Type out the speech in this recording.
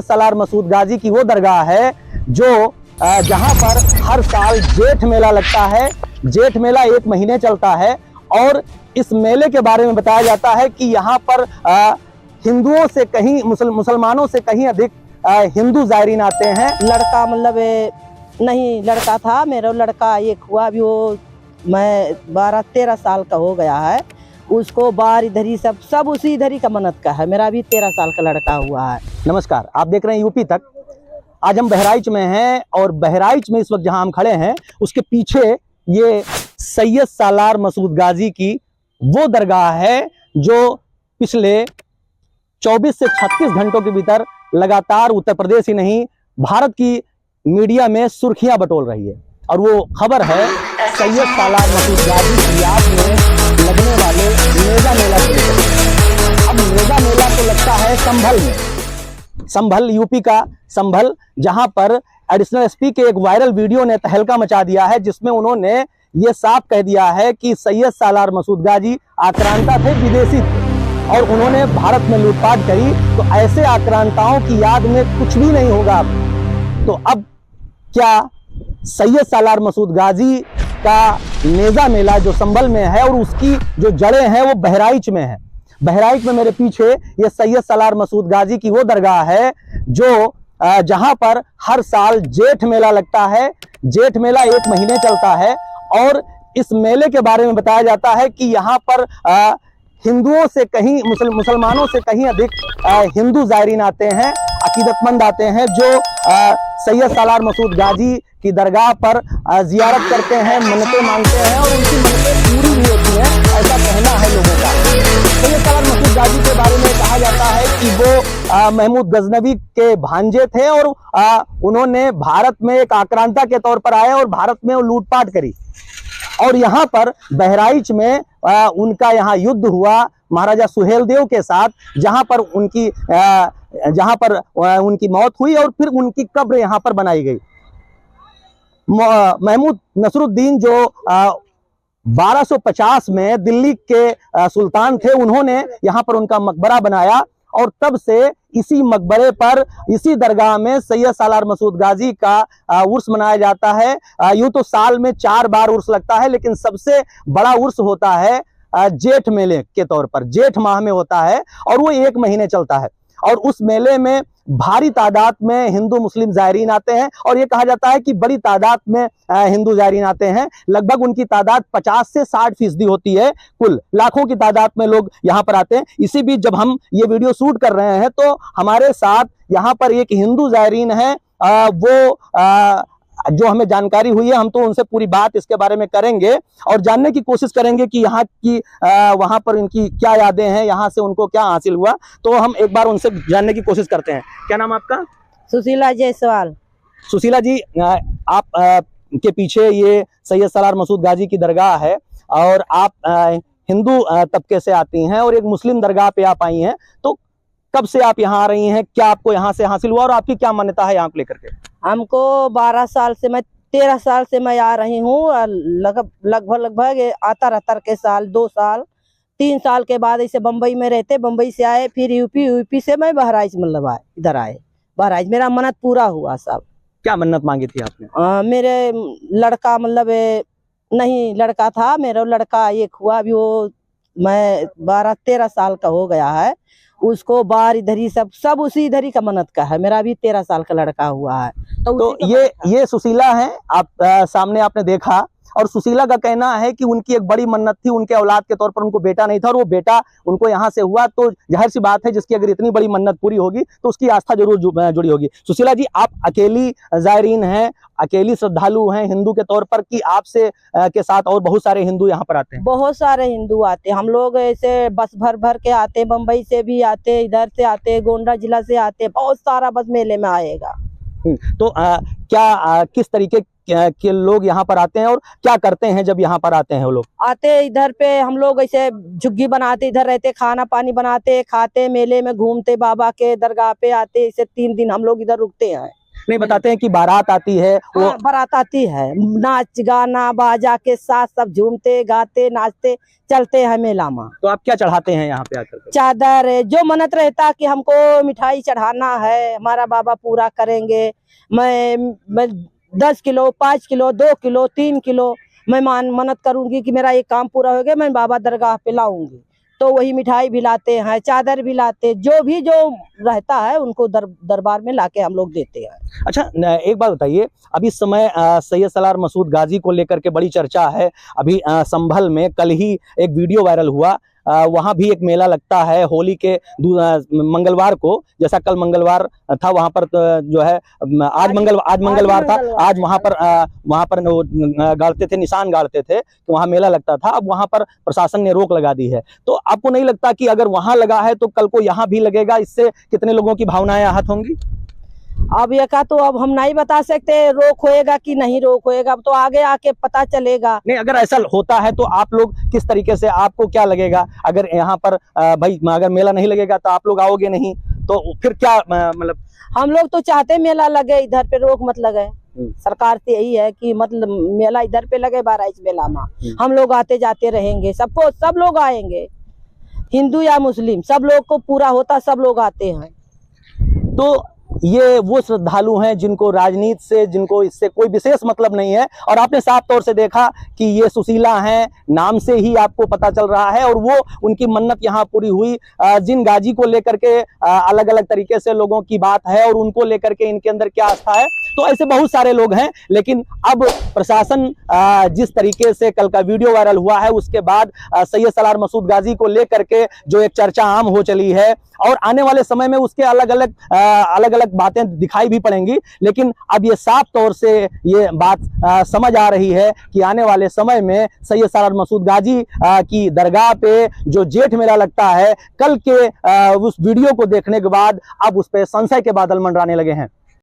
सालार मसूद गाजी की वो दरगाह है जो जहां पर हर साल जेठ मेला लगता है। जेठ मेला 1 महीने चलता है और इस मेले के बारे में बताया जाता है कि यहाँ पर हिंदुओं से कहीं मुसलमानों से कहीं अधिक हिंदू ज़ायरीन आते हैं। लड़का मतलब नहीं लड़का था मेरा, लड़का एक हुआ अभी, वो मैं 12-13 साल का हो गया है। उसको बाहर इधर ही सब उसी इधर ही का मन्नत का है। मेरा अभी 13 साल का लड़का हुआ है। नमस्कार, आप देख रहे हैं यूपी तक। आज हम बहराइच में हैं और बहराइच में इस वक्त जहां हम खड़े हैं उसके पीछे ये सैयद सालार मसूद गाजी की वो दरगाह है जो पिछले 24 से 36 घंटों के भीतर लगातार उत्तर प्रदेश ही नहीं भारत की मीडिया में सुर्खियां बटोर रही है। और वो खबर है सैयद सालार मसूद गाजी रियाद में लगने वाले मेगा मेला को लेकर। अब मेगा मेला तो लगता है संभल में, संभल यूपी का संभल, जहां पर एडिशनल एसपी के एक वायरल वीडियो ने तहलका मचा दिया है, जिसमें उन्होंने ये साफ कह दिया है कि सैयद सालार मसूद गाजी आक्रांता थे, विदेशी थे और उन्होंने भारत में लूटपाट करी। तो ऐसे आक्रांताओं की याद में कुछ भी नहीं होगा। तो अब क्या सैयद सालार मसूद गाजी का मेगा मेला जो संभल में है और उसकी जो जड़ें हैं वो बहराइच में है। बहराइच में मेरे पीछे ये सैयद सालार मसूद गाजी की वो दरगाह है जो जहां पर हर साल जेठ मेला लगता है। जेठ मेला 1 महीने चलता है और इस मेले के बारे में बताया जाता है कि यहाँ पर हिंदुओं से कहीं मुसलमानों से कहीं अधिक हिंदू ज़ायरीन आते हैं, अकीदतमंद आते हैं जो सैयद सालार मसूद गाजी की दरगाह पर जियारत करते हैं, मन्नतें मांगते हैं और उनकी मन्नतें पूरी भी होती हैं, ऐसा कहना है लोगों का। सैयद सालार मसूद गाजी के बारे में कहा जाता है कि वो महमूद गजनवी के भांजे थे और उन्होंने भारत में एक आक्रांता के तौर पर आए और भारत में लूटपाट करी। और यहाँ पर बहराइच में उनका यहाँ युद्ध हुआ महाराजा सुहेलदेव के साथ, जहाँ पर उनकी मौत हुई और फिर उनकी कब्र यहाँ पर बनाई गई। महमूद नसरुद्दीन जो 1250 में दिल्ली के सुल्तान थे, उन्होंने यहाँ पर उनका मकबरा बनाया और तब से इसी मकबरे पर इसी दरगाह में सैयद सालार मसूद गाजी का उर्स मनाया जाता है। यूं तो साल में 4 बार उर्स लगता है, लेकिन सबसे बड़ा उर्स होता है जेठ मेले के तौर पर, जेठ माह में होता है और वो 1 महीने चलता है। और उस मेले में भारी तादाद में हिंदू मुस्लिम ज़ायरीन आते हैं और ये कहा जाता है कि बड़ी तादाद में हिंदू ज़ायरीन आते हैं। लगभग उनकी तादाद 50 से 60% होती है, कुल लाखों की तादाद में लोग यहाँ पर आते हैं। इसी बीच जब हम ये वीडियो शूट कर रहे हैं तो हमारे साथ यहाँ पर एक हिंदू ज़ायरीन है, वो जो हमें जानकारी हुई है, हम तो उनसे पूरी बात इसके बारे में करेंगे और जानने की कोशिश करेंगे कि यहाँ की वहाँ पर इनकी क्या यादें हैं, यहाँ से उनको क्या हासिल हुआ। तो हम एक बार उनसे जानने की कोशिश करते हैं। क्या नाम आपका? सुशीला जायसवाल। सुशीला जी, आप के पीछे ये सैयद सालार मसूद गाजी की दरगाह है और आप हिंदू तबके से आती हैं और एक मुस्लिम दरगाह पे आप आई हैं, तो कब से आप यहाँ आ रही हैं? क्या आपको यहाँ से हासिल हुआ और आपकी क्या मान्यता है यहाँ को लेकर के? हमको 12 साल से, मैं 13 साल से मैं आ रही हूँ। लगभग आता रहता के साल 2 साल 3 साल के बाद ऐसे बम्बई में रहते, बम्बई से आए, फिर यूपी से मैं बहराइच मतलब आए, इधर आए बहराइच। मेरा मन्नत पूरा हुआ सब। क्या मन्नत मांगी थी आपने? मेरे लड़का मतलब नहीं लड़का था मेरा, लड़का एक हुआ अभी, वो मैं 12-13 साल का हो गया है। उसको बाहर इधर ही सब उसी इधर ही का मन्नत का है। मेरा अभी 13 साल का लड़का हुआ है। तो ये सुशीला है, आप सामने आपने देखा। और सुशीला का कहना है कि उनकी एक बड़ी मन्नत थी, उनके औलाद के तौर पर उनको बेटा नहीं था और वो बेटा उनको यहाँ से हुआ। तो जाहिर सी बात है, जिसकी अगर इतनी बड़ी मन्नत पूरी होगी तो उसकी आस्था जरूर जुड़ी होगी। सुशीला जी, आप अकेली ज़ायरीन हैं, अकेली श्रद्धालु हैं हिंदू के तौर पर, कि आपसे के साथ और बहुत सारे हिंदू यहाँ पर आते हैं? बहुत सारे हिंदू आते हैं। हम लोग ऐसे बस भर के आते, बम्बई से भी आते, इधर से आते, गोंडा जिला से आते, बहुत सारा बस मेले में आएगा। तो क्या किस तरीके के लोग यहाँ पर आते हैं और क्या करते हैं जब यहाँ पर आते हैं? वो लोग आते इधर पे, हम लोग ऐसे झुग्गी बनाते, इधर रहते, खाना पानी बनाते, खाते, मेले में घूमते, बाबा के दरगाह पे आते। ऐसे 3 दिन हम लोग इधर रुकते हैं। नहीं बताते हैं कि बारात आती है वो। हाँ, बारात आती है, नाच गाना बाजा के साथ सब झूमते गाते नाचते चलते हैं मेला में। तो आप क्या चढ़ाते हैं यहाँ पे आकर? चादर, जो मन्नत रहता कि हमको मिठाई चढ़ाना है, हमारा बाबा पूरा करेंगे। मैं 10 किलो 5 किलो 2 किलो 3 किलो मैं मन्नत करूंगी कि मेरा ये काम पूरा हो गया, मैं बाबा दरगाह पे लाऊंगी। तो वही मिठाई भी लाते हैं, चादर भी लाते, जो रहता है उनको दरबार में लाके हम लोग देते हैं। अच्छा, एक बात बताइए, अभी इस समय सैयद सालार मसूद गाजी को लेकर के बड़ी चर्चा है। अभी संभल में कल ही एक वीडियो वायरल हुआ, वहां भी एक मेला लगता है होली के मंगलवार को, जैसा कल मंगलवार था वहां पर जो है आज मंगलवार था, आज वहां पर गाड़ते थे, निशान गाड़ते थे कि वहां मेला लगता था। अब वहां पर प्रशासन ने रोक लगा दी है। तो आपको नहीं लगता कि अगर वहां लगा है तो कल को यहाँ भी लगेगा? इससे कितने लोगों की भावनाएं आहत होंगी? अब ये का तो अब हम नहीं बता सकते रोक होएगा कि नहीं रोक होएगा, अब तो आगे आके पता चलेगा। नहीं, अगर ऐसा होता है तो आप लोग किस तरीके से, आपको क्या लगेगा अगर यहाँ पर भाई अगर मेला नहीं लगेगा तो आप लोग आओगे नहीं, तो फिर क्या मतलब? हम लोग तो चाहते मेला लगे, इधर पे रोक मत लगे। सरकार से यही है कि मतलब मेला इधर पे लगे, बहराइच मेला में हम लोग आते जाते रहेंगे, सब लोग आएंगे, हिंदू या मुस्लिम सब लोग को पूरा होता, सब लोग आते हैं। तो ये वो श्रद्धालु हैं जिनको राजनीति से, जिनको इससे कोई विशेष मतलब नहीं है। और आपने साफ तौर से देखा कि ये सुशीला हैं, नाम से ही आपको पता चल रहा है, और वो उनकी मन्नत यहाँ पूरी हुई। जिन गाजी को लेकर के अलग अलग तरीके से लोगों की बात है और उनको लेकर के इनके अंदर क्या आस्था है, तो ऐसे बहुत सारे लोग हैं। लेकिन अब प्रशासन जिस तरीके से कल का वीडियो वायरल हुआ है, उसके बाद सैयद सालार मसूद गाजी को लेकर के जो एक चर्चा आम हो चली है, और आने वाले समय में उसके अलग अलग बातें दिखाई भी पड़ेंगी। लेकिन अब ये साफ तौर से ये बात समझ आ रही है कि आने वाले समय में सैयद सालार मसूद गाजी की दरगाह पे जो जेठ मेला लगता है, कल के उस वीडियो को देखने के बाद अब उस पर संशय के बादल मंडराने लगे हैं।